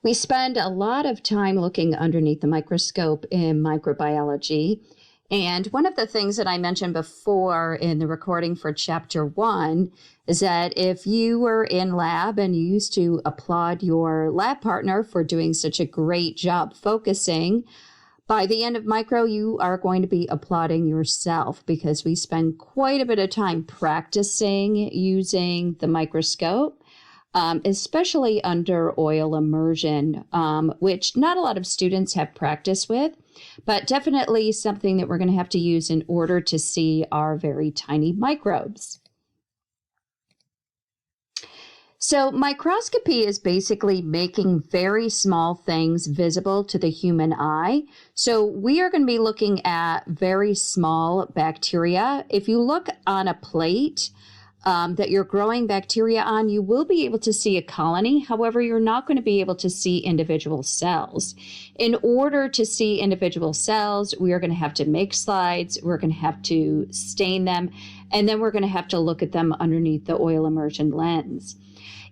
We spend a lot of time looking underneath the microscope in microbiology. And one of the things that I mentioned before in the recording for chapter 1 is that if you were in lab and you used to applaud your lab partner for doing such a great job focusing, by the end of micro, you are going to be applauding yourself because we spend quite a bit of time practicing using the microscope. Especially under oil immersion, which not a lot of students have practice with, but definitely something that we're going to have to use in order to see our very tiny microbes. So microscopy is basically making very small things visible to the human eye. So we are going to be looking at very small bacteria. If you look on a plate, that you're growing bacteria on, you will be able to see a colony. However, you're not going to be able to see individual cells. In order to see individual cells, we are going to have to make slides, we're going to have to stain them, and then we're going to have to look at them underneath the oil immersion lens.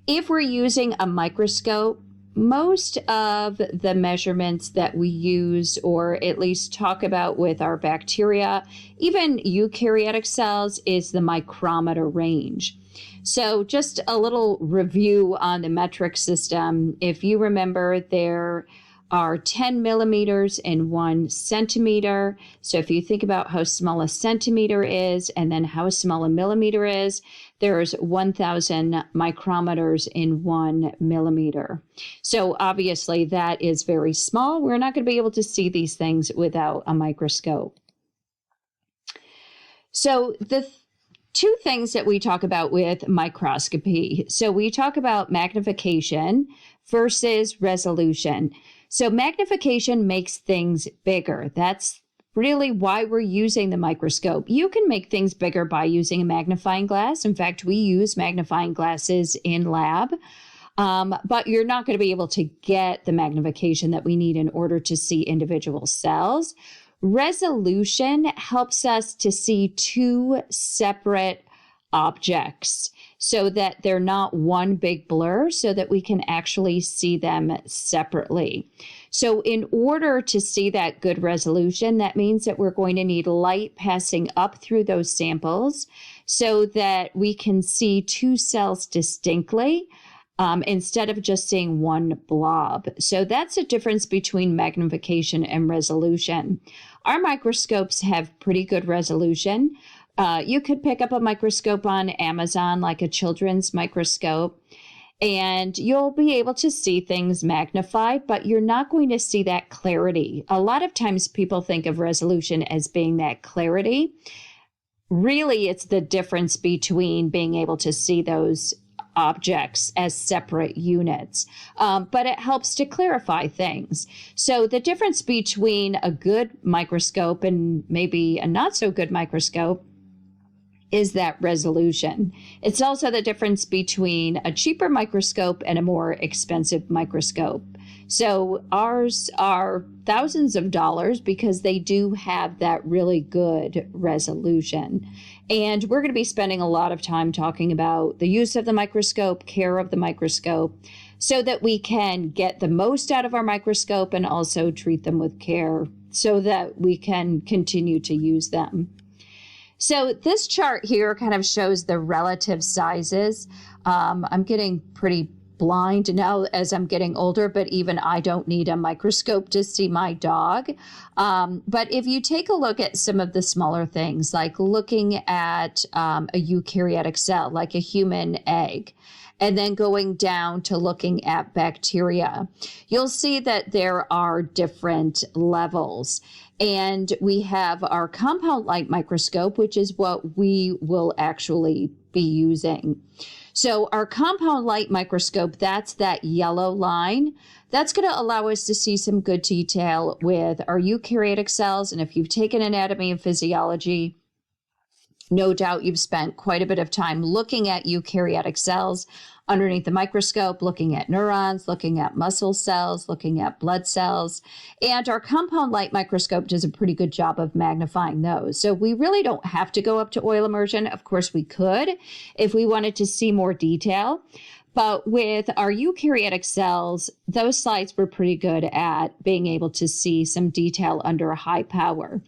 If we're using a microscope, most of the measurements that we use or at least talk about with our bacteria, even eukaryotic cells, is the micrometer range. So just a little review on the metric system. If you remember, there are 10 millimeters in 1 centimeter. So if you think about how small a centimeter is and then how small a millimeter is, there's 1,000 micrometers in 1 millimeter. So obviously that is very small. We're not going to be able to see these things without a microscope. So the two things that we talk about with microscopy. So we talk about magnification versus resolution. So magnification makes things bigger. That's really why we're using the microscope. You can make things bigger by using a magnifying glass. In fact, we use magnifying glasses in lab, but you're not going to be able to get the magnification that we need in order to see individual cells. Resolution helps us to see two separate objects so that they're not one big blur, so that we can actually see them separately. So in order to see that good resolution, that means that we're going to need light passing up through those samples so that we can see two cells distinctly instead of just seeing one blob. So that's the difference between magnification and resolution. Our microscopes have pretty good resolution. You could pick up a microscope on Amazon, like a children's microscope, and you'll be able to see things magnified, but you're not going to see that clarity. A lot of times people think of resolution as being that clarity. Really, it's the difference between being able to see those objects as separate units, but it helps to clarify things. So the difference between a good microscope and maybe a not so good microscope is that resolution. It's also the difference between a cheaper microscope and a more expensive microscope. So ours are thousands of dollars because they do have that really good resolution. And we're going to be spending a lot of time talking about the use of the microscope, care of the microscope, so that we can get the most out of our microscope and also treat them with care so that we can continue to use them. So this chart here kind of shows the relative sizes. I'm getting pretty blind now as I'm getting older, but even I don't need a microscope to see my dog. But if you take a look at some of the smaller things, like looking at a eukaryotic cell, like a human egg, and then going down to looking at bacteria, you'll see that there are different levels. And we have our compound light microscope, which is what we will actually be using. So our compound light microscope, that's that yellow line. That's going to allow us to see some good detail with our eukaryotic cells. And if you've taken anatomy and physiology, no doubt you've spent quite a bit of time looking at eukaryotic cells underneath the microscope, looking at neurons, looking at muscle cells, looking at blood cells. And our compound light microscope does a pretty good job of magnifying those. So we really don't have to go up to oil immersion. Of course, we could if we wanted to see more detail. But with our eukaryotic cells, those slides were pretty good at being able to see some detail under a high power.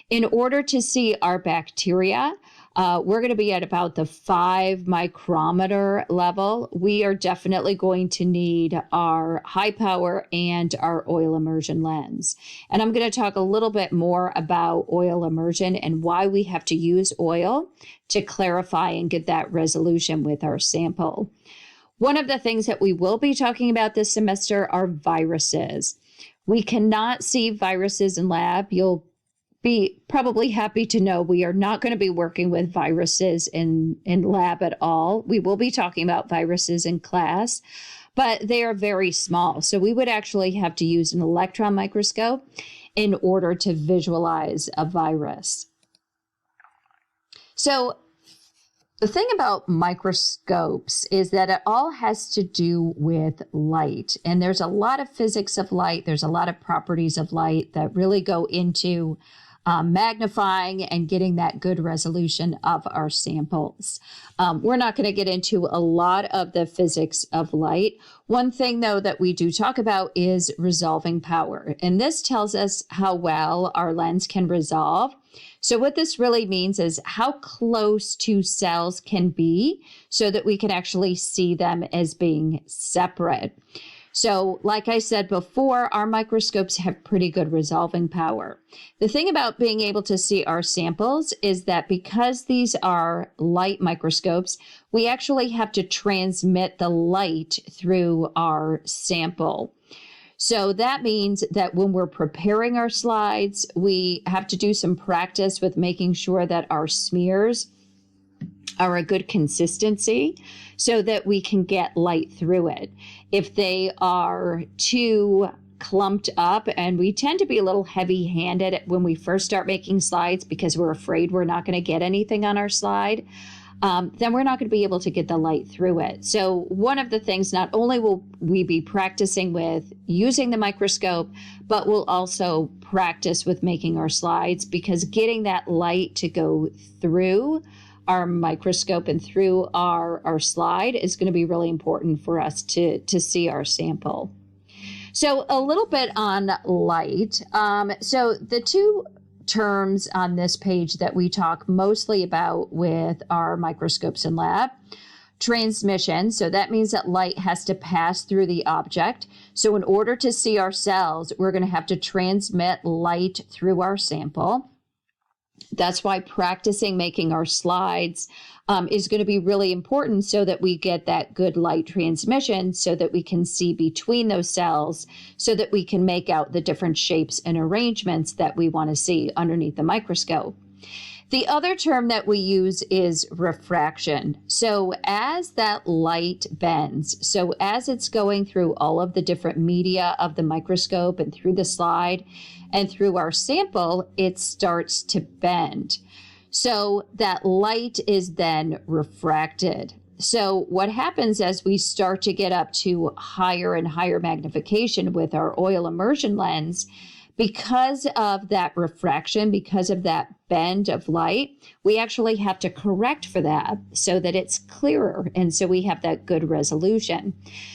In order to see our bacteria, we're going to be at about the 5 micrometer level. We are definitely going to need our high power and our oil immersion lens. And I'm going to talk a little bit more about oil immersion and why we have to use oil to clarify and get that resolution with our sample. One of the things that we will be talking about this semester are viruses. We cannot see viruses in lab. You'll be probably happy to know we are not going to be working with viruses in lab at all. We will be talking about viruses in class, but they are very small. So we would actually have to use an electron microscope in order to visualize a virus. So the thing about microscopes is that it all has to do with light. And there's a lot of physics of light. There's a lot of properties of light that really go into magnifying and getting that good resolution of our samples. We're not going to get into a lot of the physics of light. One thing, though, that we do talk about is resolving power. And this tells us how well our lens can resolve. So what this really means is how close two cells can be so that we can actually see them as being separate. So like I said before, our microscopes have pretty good resolving power. The thing about being able to see our samples is that because these are light microscopes, we actually have to transmit the light through our sample. So that means that when we're preparing our slides, we have to do some practice with making sure that our smears are a good consistency so that we can get light through it. If they are too clumped up, and we tend to be a little heavy-handed when we first start making slides because we're afraid we're not going to get anything on our slide, then we're not going to be able to get the light through it. So one of the things, not only will we be practicing with using the microscope, but we'll also practice with making our slides, because getting that light to go through our microscope and through our slide is going to be really important for us to see our sample. So a little bit on light. So the two terms on this page that we talk mostly about with our microscopes in lab: transmission. So that means that light has to pass through the object. So in order to see our cells, we're going to have to transmit light through our sample. That's why practicing making our slides is going to be really important, so that we get that good light transmission, so that we can see between those cells, so that we can make out the different shapes and arrangements that we want to see underneath the microscope. The other term that we use is refraction. So as that light bends, so as it's going through all of the different media of the microscope and through the slide and through our sample, it starts to bend. So that light is then refracted. So what happens as we start to get up to higher and higher magnification with our oil immersion lens, because of that refraction, because of that bend of light, we actually have to correct for that so that it's clearer, and so we have that good resolution.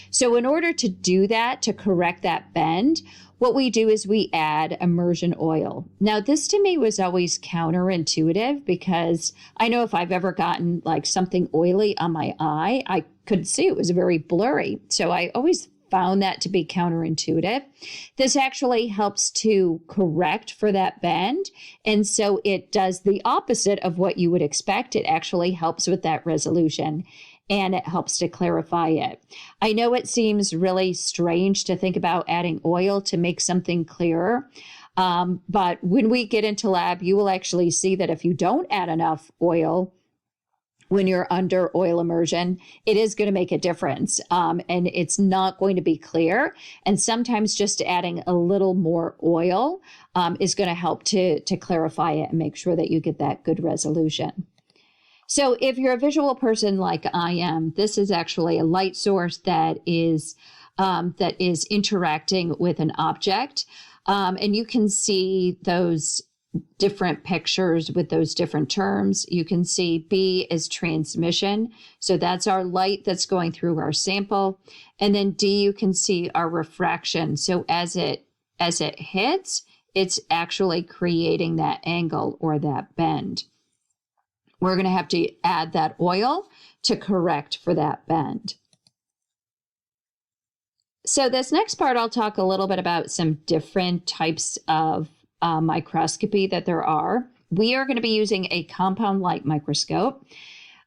So in order to do that, to correct that bend, what we do is we add immersion oil. Now, this to me was always counterintuitive, because I know if I've ever gotten like something oily on my eye, I could see it was very blurry. So I always found that to be counterintuitive. This actually helps to correct for that bend. And so it does the opposite of what you would expect. It actually helps with that resolution, and it helps to clarify it. I know it seems really strange to think about adding oil to make something clearer. But when we get into lab, you will actually see that if you don't add enough oil when you're under oil immersion, it is going to make a difference, and it's not going to be clear. And sometimes just adding a little more oil is going to help to clarify it and make sure that you get that good resolution. So if you're a visual person like I am, this is actually a light source that is interacting with an object, and you can see those different pictures with those different terms. You can see B is transmission. So that's our light that's going through our sample. And then D, you can see our refraction. So as it hits, it's actually creating that angle or that bend. We're going to have to add that oil to correct for that bend. So this next part, I'll talk a little bit about some different types of microscopy that there are. We are going to be using a compound light microscope.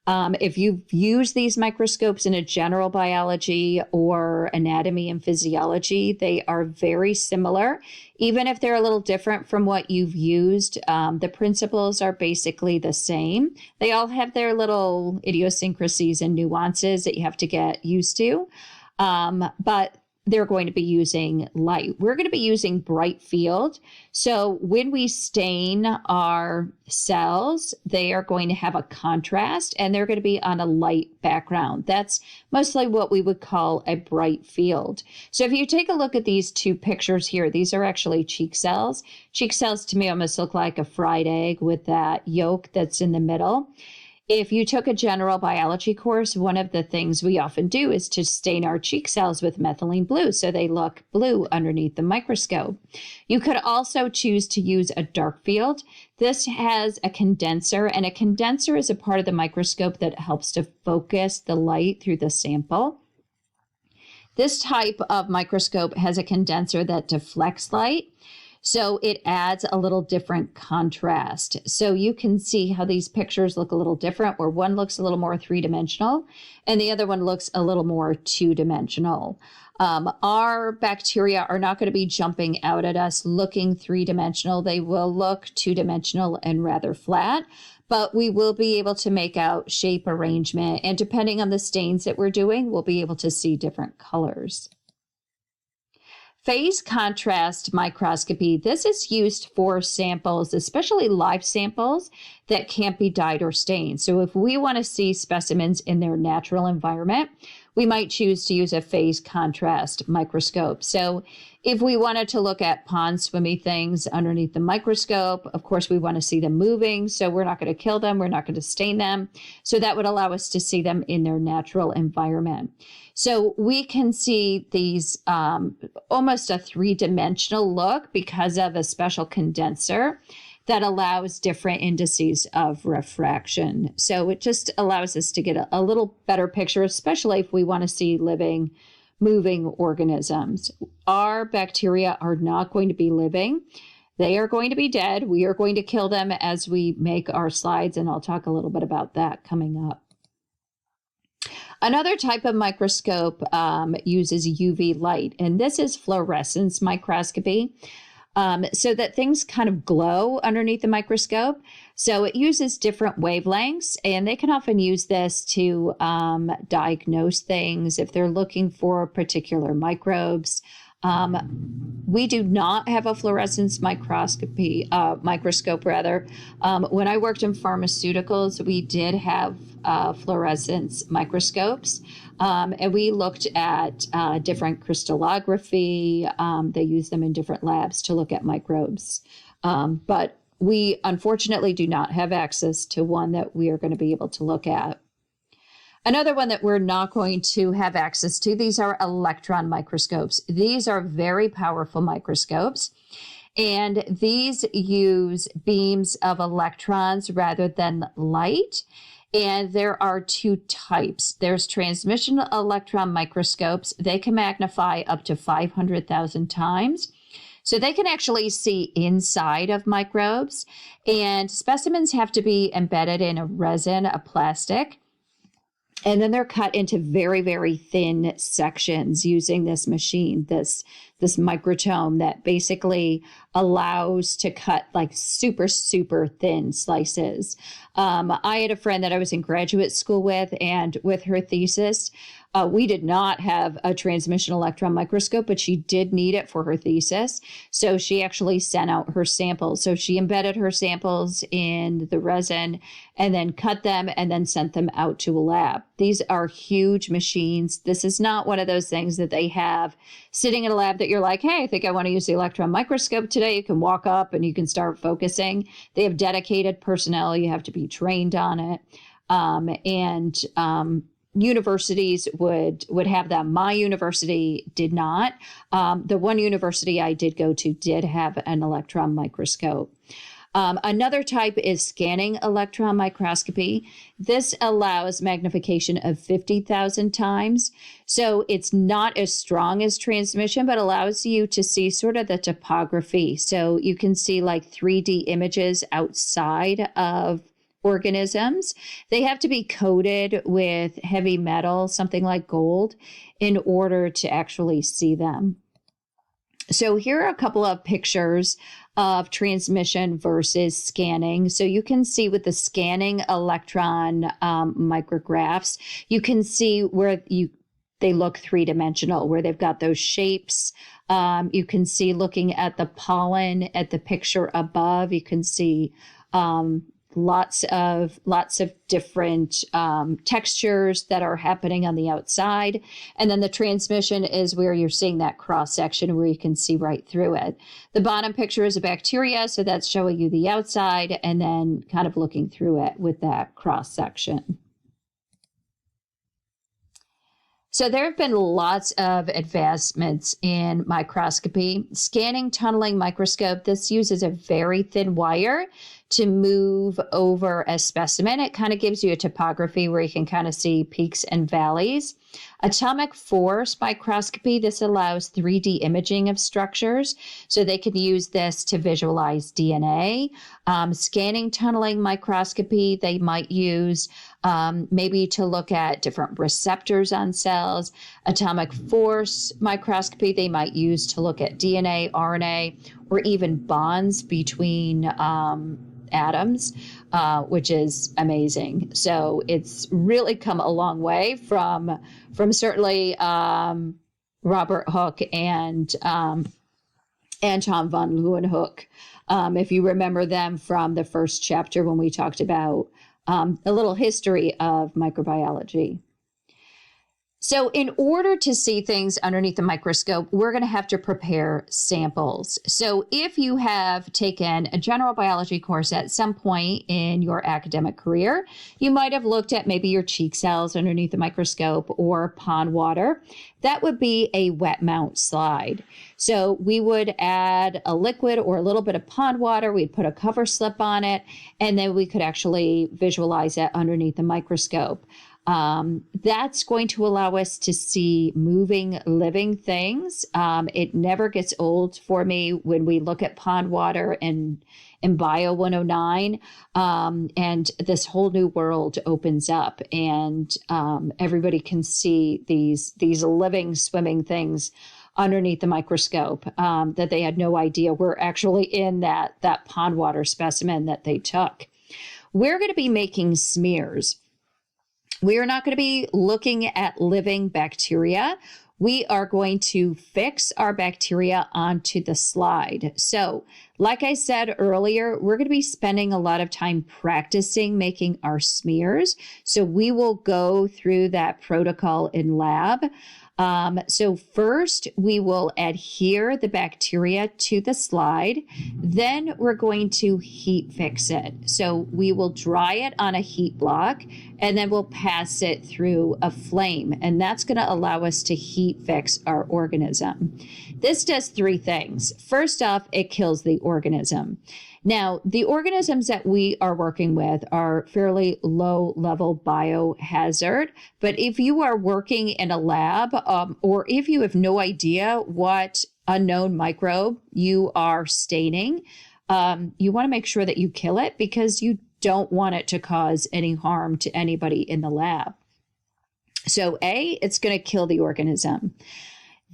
If you've used these microscopes in a general biology or anatomy and physiology, they are very similar. Even if they're a little different from what you've used, the principles are basically the same. They all have their little idiosyncrasies and nuances that you have to get used to. But they're going to be using light. We're going to be using bright field. So when we stain our cells, they are going to have a contrast and they're going to be on a light background. That's mostly what we would call a bright field. So if you take a look at these two pictures here, these are actually cheek cells. Cheek cells to me almost look like a fried egg with that yolk that's in the middle. If you took a general biology course, one of the things we often do is to stain our cheek cells with methylene blue so they look blue underneath the microscope. You could also choose to use a dark field. This has a condenser, and a condenser is a part of the microscope that helps to focus the light through the sample. This type of microscope has a condenser that deflects light. So it adds a little different contrast. So you can see how these pictures look a little different, where one looks a little more three-dimensional and the other one looks a little more two-dimensional. Our bacteria are not going to be jumping out at us looking three-dimensional. They will look two-dimensional and rather flat, but we will be able to make out shape arrangement. And depending on the stains that we're doing, we'll be able to see different colors. Phase contrast microscopy. This is used for samples, especially live samples that can't be dyed or stained. So if we want to see specimens in their natural environment, we might choose to use a phase contrast microscope. So if we wanted to look at pond swimmy things underneath the microscope, of course, we want to see them moving. So we're not going to kill them. We're not going to stain them. So that would allow us to see them in their natural environment. So we can see these almost a three-dimensional look because of a special condenser that allows different indices of refraction. So it just allows us to get a little better picture, especially if we want to see living, moving organisms. Our bacteria are not going to be living. They are going to be dead. We are going to kill them as we make our slides, and I'll talk a little bit about that coming up. Another type of microscope uses UV light, and this is fluorescence microscopy. So that things kind of glow underneath the microscope. So it uses different wavelengths, and they can often use this to diagnose things if they're looking for particular microbes. We do not have a fluorescence microscope. When I worked in pharmaceuticals, we did have fluorescence microscopes. And we looked at different crystallography. They use them in different labs to look at microbes. But we unfortunately do not have access to one that we are going to be able to look at. Another one that we're not going to have access to, these are electron microscopes. These are very powerful microscopes. And these use beams of electrons rather than light. And there are two types. There's transmission electron microscopes. They can magnify up to 500,000 times. So they can actually see inside of microbes. And specimens have to be embedded in a resin, a plastic. And then they're cut into very, very thin sections using this machine, this microtome that basically allows to cut like super, super thin slices. I had a friend that I was in graduate school with, and with her thesis, We did not have a transmission electron microscope, but she did need it for her thesis. So she actually sent out her samples. So she embedded her samples in the resin and then cut them and then sent them out to a lab. These are huge machines. This is not one of those things that they have sitting in a lab that you're like, hey, I think I want to use the electron microscope today. You can walk up and you can start focusing. They have dedicated personnel. You have to be trained on it. Universities would have them. My university did not. The one university I did go to did have an electron microscope. Another type is scanning electron microscopy. This allows magnification of 50,000 times. So it's not as strong as transmission, but allows you to see sort of the topography. So you can see like 3D images outside of organisms. They have to be coated with heavy metal, something like gold, in order to actually see them. So here are a couple of pictures of transmission versus scanning. So you can see with the scanning electron micrographs, you can see where they look three-dimensional, where they've got those shapes. You can see looking at the pollen at the picture above, you can see lots of different textures that are happening on the outside. And then the transmission is where you're seeing that cross section where you can see right through it. The bottom picture is a bacteria, so that's showing you the outside and then kind of looking through it with that cross section. So there have been lots of advancements in microscopy. Scanning tunneling microscope, this uses a very thin wire to move over a specimen. It kind of gives you a topography where you can kind of see peaks and valleys. Atomic force microscopy, this allows 3D imaging of structures. So they can use this to visualize DNA. Scanning tunneling microscopy, they might use maybe to look at different receptors on cells. Atomic force microscopy, they might use to look at DNA, RNA, or even bonds between atoms, which is amazing. So it's really come a long way from certainly Robert Hooke and Tom von Leeuwenhoek. If you remember them from the first chapter when we talked about a little history of microbiology. So in order to see things underneath the microscope, we're going to have to prepare samples. So if you have taken a general biology course at some point in your academic career, you might have looked at maybe your cheek cells underneath the microscope or pond water. That would be a wet mount slide. So we would add a liquid or a little bit of pond water. We'd put a cover slip on it, and then we could actually visualize it underneath the microscope. That's going to allow us to see moving, living things. It never gets old for me when we look at pond water and in Bio 109, and this whole new world opens up, and everybody can see these living, swimming things underneath the microscope that they had no idea were actually in that pond water specimen that they took. We're going to be making smears. We are not going to be looking at living bacteria. We are going to fix our bacteria onto the slide. So, like I said earlier, we're going to be spending a lot of time practicing making our smears. So we will go through that protocol in lab. So first we will adhere the bacteria to the slide. Then we're going to heat fix it. So we will dry it on a heat block and then we'll pass it through a flame. And that's going to allow us to heat fix our organism. This does three things. First off, it kills the organism. Now, the organisms that we are working with are fairly low-level biohazard, but if you are working in a lab or if you have no idea what unknown microbe you are staining, you want to make sure that you kill it because you don't want it to cause any harm to anybody in the lab. So A, it's going to kill the organism.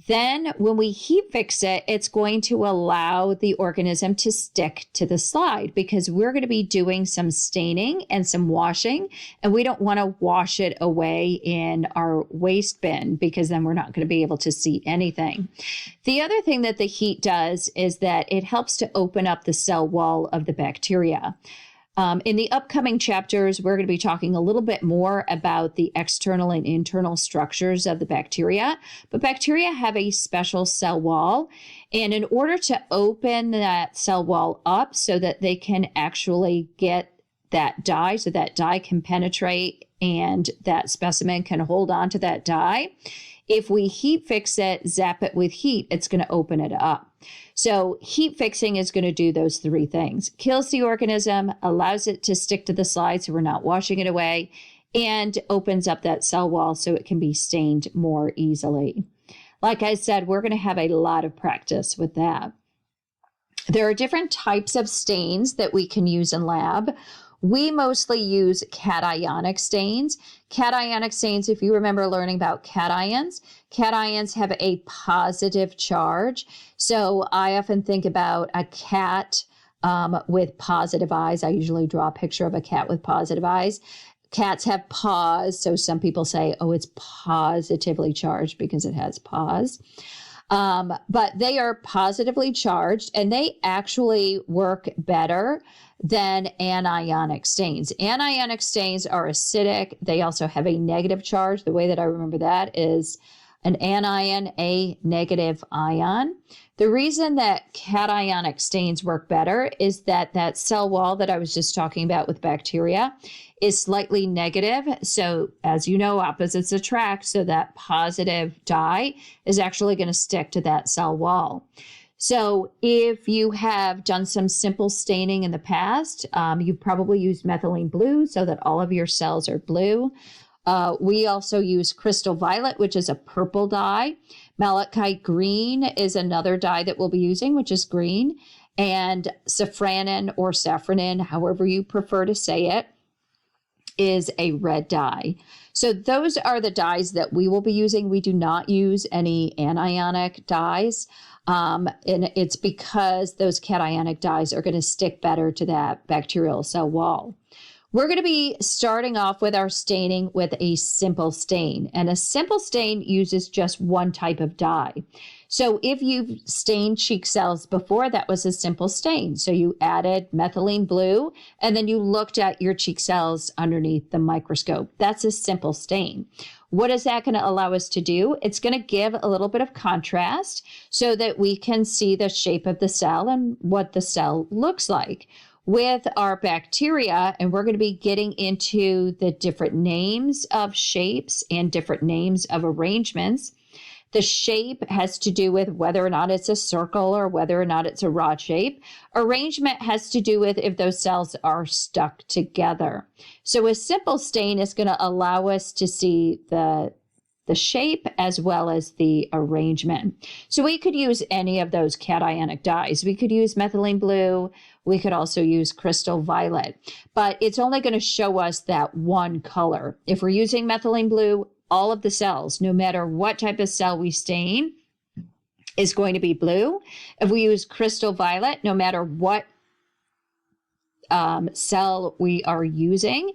Then when we heat fix it, it's going to allow the organism to stick to the slide because we're going to be doing some staining and some washing, and we don't want to wash it away in our waste bin because then we're not going to be able to see anything. The other thing that the heat does is that it helps to open up the cell wall of the bacteria. In the upcoming chapters, we're going to be talking a little bit more about the external and internal structures of the bacteria, but bacteria have a special cell wall. And in order to open that cell wall up so that they can actually get that dye, so that dye can penetrate and that specimen can hold on to that dye, if we heat fix it, zap it with heat, it's going to open it up. So heat fixing is going to do those three things. Kills the organism, allows it to stick to the slide so we're not washing it away, and opens up that cell wall so it can be stained more easily. Like I said, we're going to have a lot of practice with that. There are different types of stains that we can use in lab. We mostly use cationic stains. Cationic stains, if you remember learning about cations have a positive charge. So I often think about a cat with positive eyes. I usually draw a picture of a cat with positive eyes. Cats have paws, so some people say, oh, it's positively charged because it has paws. But they are positively charged, and they actually work better than anionic stains. Anionic stains are acidic. They also have a negative charge. The way that I remember that is an anion, a negative ion. The reason that cationic stains work better is that that cell wall that I was just talking about with bacteria is slightly negative. So as you know, opposites attract. So that positive dye is actually going to stick to that cell wall. So if you have done some simple staining in the past, you've probably used methylene blue so that all of your cells are blue. We also use crystal violet, which is a purple dye. Malachite green is another dye that we'll be using, which is green. And safranin or saffronin, however you prefer to say it, is a red dye. So those are the dyes that we will be using. We do not use any anionic dyes. And it's because those cationic dyes are going to stick better to that bacterial cell wall. We're going to be starting off with our staining with a simple stain. And a simple stain uses just one type of dye. So if you've stained cheek cells before, that was a simple stain. So you added methylene blue, and then you looked at your cheek cells underneath the microscope. That's a simple stain. What is that going to allow us to do? It's going to give a little bit of contrast so that we can see the shape of the cell and what the cell looks like. With our bacteria, and we're going to be getting into the different names of shapes and different names of arrangements. The shape has to do with whether or not it's a circle or whether or not it's a rod shape. Arrangement has to do with if those cells are stuck together. So a simple stain is going to allow us to see the shape as well as the arrangement. So we could use any of those cationic dyes. We could use methylene blue. We could also use crystal violet, but it's only going to show us that one color. If we're using methylene blue, all of the cells, no matter what type of cell we stain, is going to be blue. If we use crystal violet, no matter what cell we are using,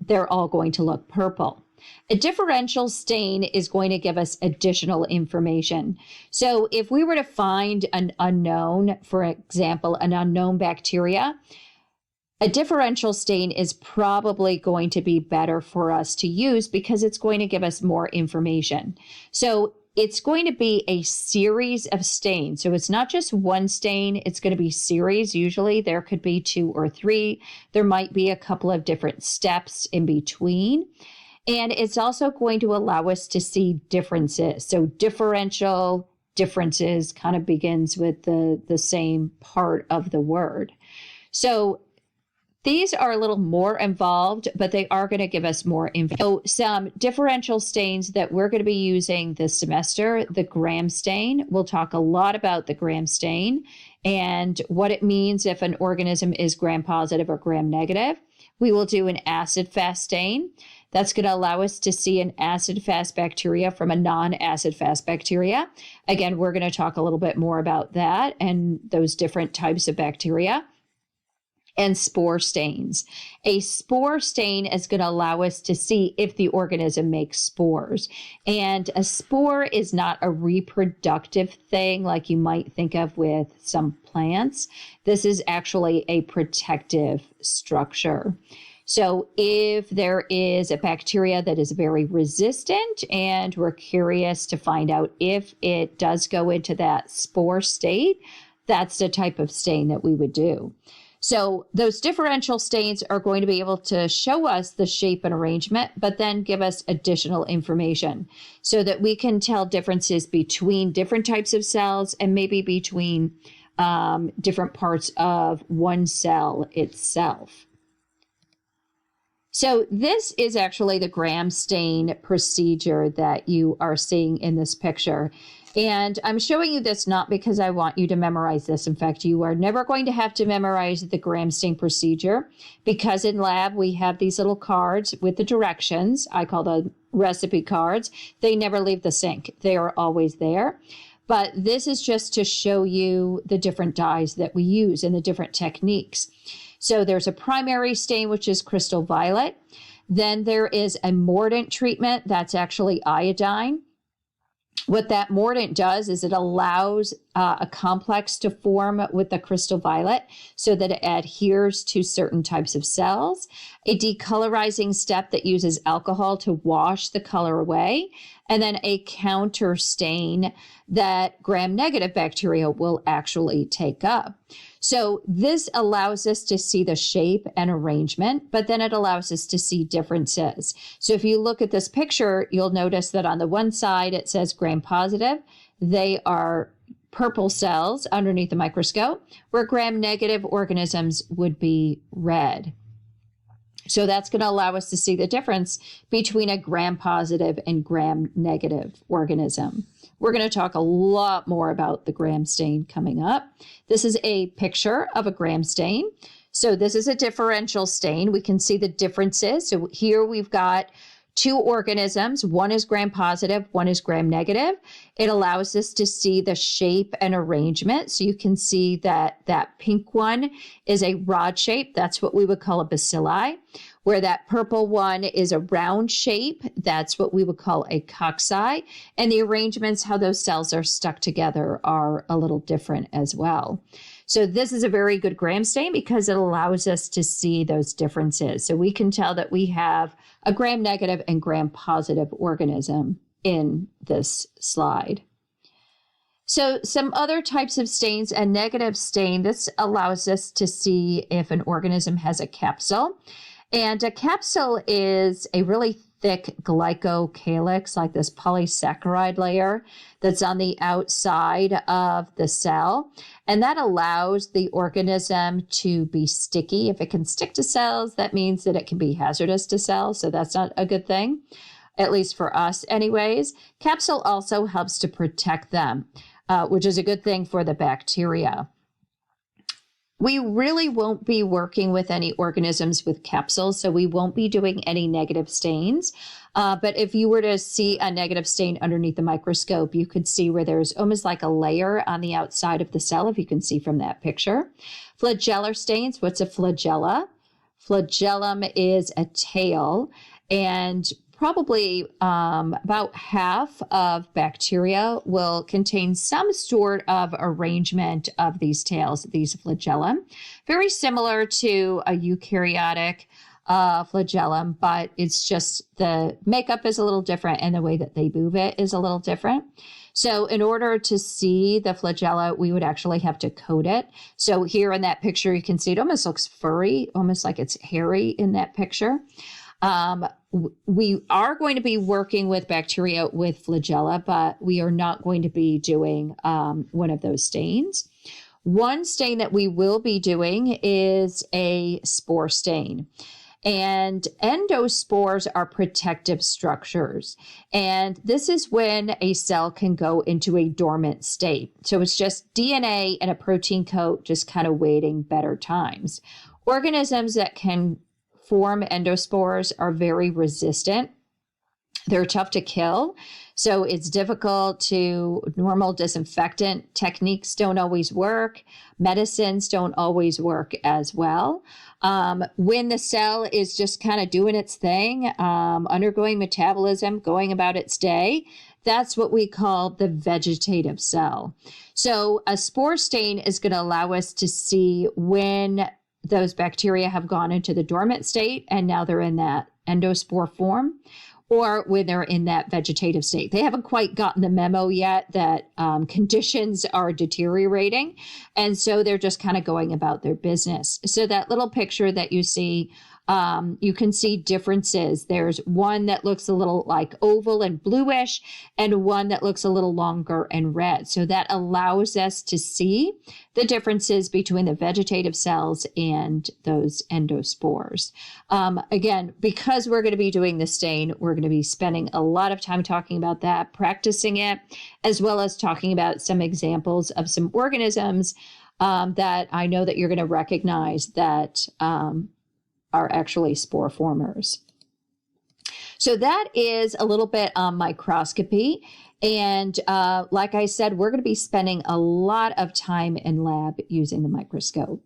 they're all going to look purple. A differential stain is going to give us additional information. So if we were to find an unknown, for example, an unknown bacteria, a differential stain is probably going to be better for us to use because it's going to give us more information. So it's going to be a series of stains. So it's not just one stain, it's going to be series. Usually there could be 2 or 3. There might be a couple of different steps in between. And it's also going to allow us to see differences. So differential differences kind of begins with the same part of the word. So these are a little more involved, but they are going to give us more info. So some differential stains that we're going to be using this semester, the gram stain. We'll talk a lot about the gram stain and what it means if an organism is gram positive or gram negative. We will do an acid fast stain. That's going to allow us to see an acid-fast bacteria from a non-acid-fast bacteria. Again, we're going to talk a little bit more about that and those different types of bacteria. And spore stains. A spore stain is going to allow us to see if the organism makes spores. And a spore is not a reproductive thing like you might think of with some plants. This is actually a protective structure. So if there is a bacteria that is very resistant and we're curious to find out if it does go into that spore state, that's the type of stain that we would do. So those differential stains are going to be able to show us the shape and arrangement, but then give us additional information so that we can tell differences between different types of cells and maybe between different parts of one cell itself. So this is actually the gram stain procedure that you are seeing in this picture. And I'm showing you this not because I want you to memorize this. In fact, you are never going to have to memorize the gram stain procedure because in lab we have these little cards with the directions. I call them recipe cards. They never leave the sink. They are always there. But this is just to show you the different dyes that we use and the different techniques. So there's a primary stain, which is crystal violet. Then there is a mordant treatment. That's actually iodine. What that mordant does is it allows a complex to form with the crystal violet so that it adheres to certain types of cells. A decolorizing step that uses alcohol to wash the color away. And then a counter stain that gram-negative bacteria will actually take up. So this allows us to see the shape and arrangement, but then it allows us to see differences. So if you look at this picture, you'll notice that on the one side, it says gram-positive. They are purple cells underneath the microscope, where gram-negative organisms would be red. So that's going to allow us to see the difference between a gram-positive and gram-negative organism. We're going to talk a lot more about the gram stain coming up. This is a picture of a gram stain. So this is a differential stain. We can see the differences. So here we've got two organisms. One is gram-positive, one is gram-negative. It allows us to see the shape and arrangement. So you can see that that pink one is a rod shape. That's what we would call a bacilli. Where that purple one is a round shape, that's what we would call a cocci. And the arrangements, how those cells are stuck together, are a little different as well. So this is a very good gram stain because it allows us to see those differences. So we can tell that we have a gram-negative and gram-positive organism in this slide. So some other types of stains, a negative stain, this allows us to see if an organism has a capsule. And a capsule is a really thick glycocalyx, like this polysaccharide layer that's on the outside of the cell. And that allows the organism to be sticky. If it can stick to cells, that means that it can be hazardous to cells. So that's not a good thing, at least for us anyways. Capsule also helps to protect them, which is a good thing for the bacteria. We really won't be working with any organisms with capsules, so we won't be doing any negative stains. But if you were to see a negative stain underneath the microscope, you could see where there's almost like a layer on the outside of the cell, if you can see from that picture. Flagellar stains, what's a flagella? Flagellum is a tail, and probably about half of bacteria will contain some sort of arrangement of these tails, these flagellum. Very similar to a eukaryotic flagellum, but it's just the makeup is a little different and the way that they move it is a little different. So in order to see the flagella, we would actually have to coat it. So here in that picture, you can see it almost looks furry, almost like it's hairy in that picture. We are going to be working with bacteria with flagella, but we are not going to be doing one of those stains. One stain that we will be doing is a spore stain. And endospores are protective structures. And this is when a cell can go into a dormant state. So it's just DNA and a protein coat just kind of waiting better times. Organisms that can form endospores are very resistant. They're tough to kill. So it's difficult to, normal disinfectant techniques don't always work. Medicines don't always work as well. When the cell is just kind of doing its thing, undergoing metabolism, going about its day, that's what we call the vegetative cell. So a spore stain is going to allow us to see when those bacteria have gone into the dormant state and now they're in that endospore form, or when they're in that vegetative state. They haven't quite gotten the memo yet that conditions are deteriorating. And so they're just kind of going about their business. So that little picture that you see, you can see differences. There's one that looks a little like oval and bluish, and one that looks a little longer and red. So that allows us to see the differences between the vegetative cells and those endospores. Again, because we're going to be doing the stain, we're going to be spending a lot of time talking about that, practicing it, as well as talking about some examples of some organisms that I know that you're going to recognize that are actually spore formers. So that is a little bit on microscopy. And like I said, we're going to be spending a lot of time in lab using the microscope.